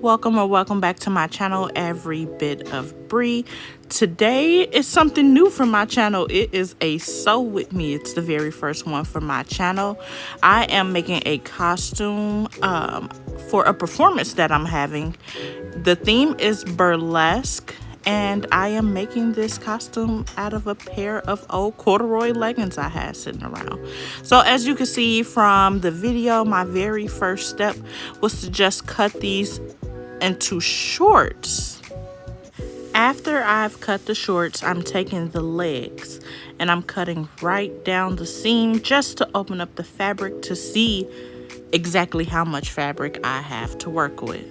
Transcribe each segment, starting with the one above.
Welcome or welcome back to my channel, Every Bit of Bree. Today is something new for my channel. It is a sew with me. It's the very first one for my channel. I am making a costume for a performance that I'm having. The theme is burlesque, and I am making this costume out of a pair of old corduroy leggings I had sitting around. So as you can see from the video, my very first step was to just cut these into shorts. After I've cut the shorts, I'm taking the legs and I'm cutting right down the seam just to open up the fabric to see exactly how much fabric I have to work with.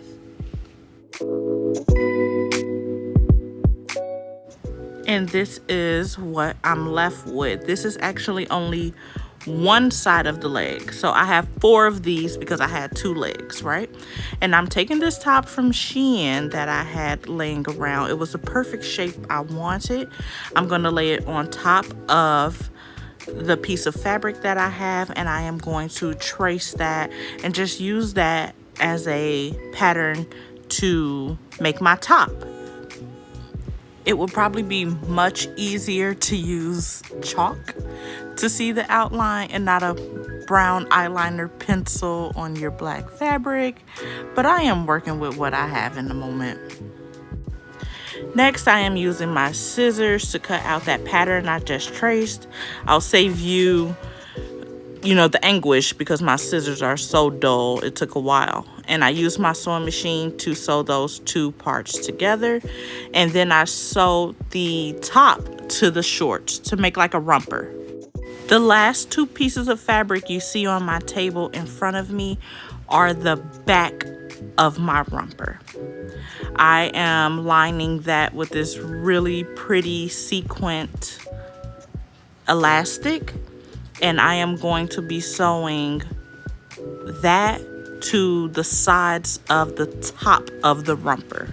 And this is what I'm left with. This is actually only one side of the leg. So I have 4 of these because I had 2 legs, right? And I'm taking this top from Shein that I had laying around. It was the perfect shape I wanted. I'm going to lay it on top of the piece of fabric that I have, and I am going to trace that and just use that as a pattern to make my top. It would probably be much easier to use chalk to see the outline and not a brown eyeliner pencil on your black fabric, but I am working with what I have in the moment. Next, I am using my scissors to cut out that pattern I just traced. I'll save you the anguish because my scissors are so dull. It took a while. And I used my sewing machine to sew those 2 parts together. And then I sewed the top to the shorts to make like a romper. The last 2 pieces of fabric you see on my table in front of me are the back of my romper. I am lining that with this really pretty sequined elastic. And I am going to be sewing that to the sides of the top of the romper.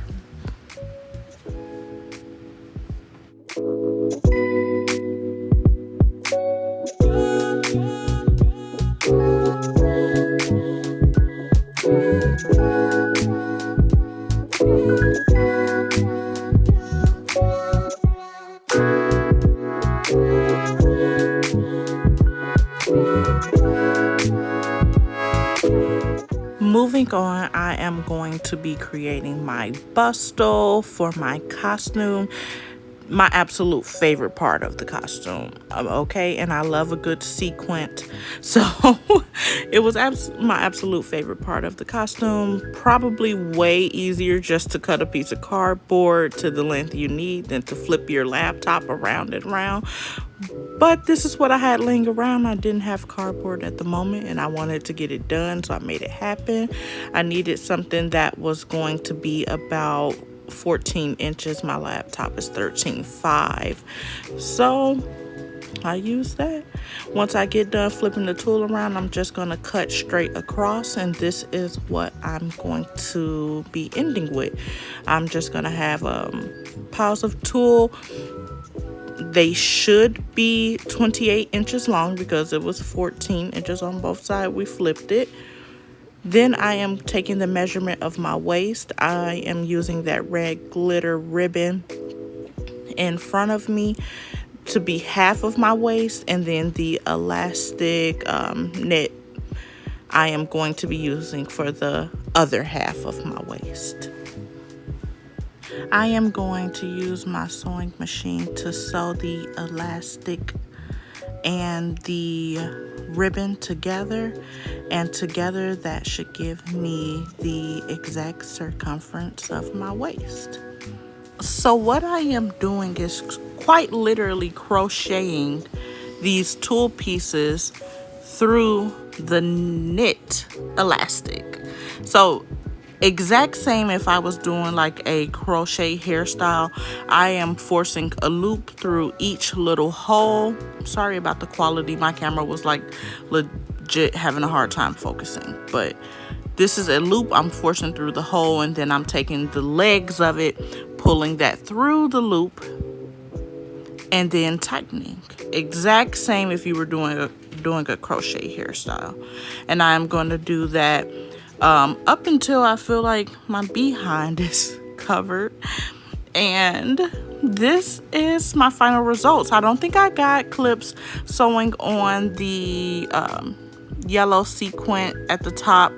Moving on, I am going to be creating my bustle for my costume. My absolute favorite part of the costume, okay? And I love a good sequin. So it was my absolute favorite part of the costume. Probably way easier just to cut a piece of cardboard to the length you need than to flip your laptop around and around. But this is what I had laying around. I didn't have cardboard at the moment and I wanted to get it done, so I made it happen. I needed something that was going to be about 14 inches. My laptop is 13.5, so I use that. Once I get done flipping the tool around, I'm just going to cut straight across, and this is what I'm going to be ending with. I'm just going to have piles of tulle. They should be 28 inches long because it was 14 inches on both sides. We flipped it. Then I am taking the measurement of my waist. I am using that red glitter ribbon in front of me to be half of my waist, and then the elastic knit I am going to be using for the other half of my waist. I am going to use my sewing machine to sew the elastic and the ribbon together, and together that should give me the exact circumference of my waist. So what I am doing is quite literally crocheting these tulle pieces through the knit elastic. So exact same if I was doing like a crochet hairstyle. I am forcing a loop through each little hole. Sorry about the quality. My camera was like legit having a hard time focusing, but this is a loop I'm forcing through the hole, and then I'm taking the legs of it, pulling that through the loop, and then tightening. Exact same if you were doing a crochet hairstyle. And I'm going to do that up until I feel like my behind is covered. And this is my final results. I don't think I got clips sewing on the yellow sequin at the top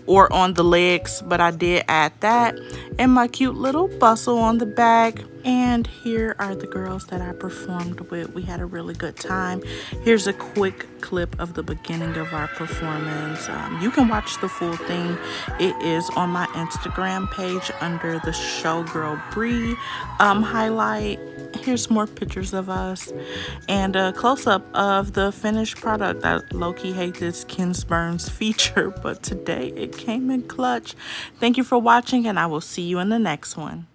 or on the legs, but I did add that, and my cute little bustle on the back. And here are the girls that I performed with. We had a really good time. Here's a quick clip of the beginning of our performance. You can watch the full thing. It is on my Instagram page under the Showgirl Bree highlight. Here's more pictures of us and a close-up of the finished product. I low-key hate this Kinsburns feature, but today it came in clutch. Thank you for watching, and I will see you in the next one.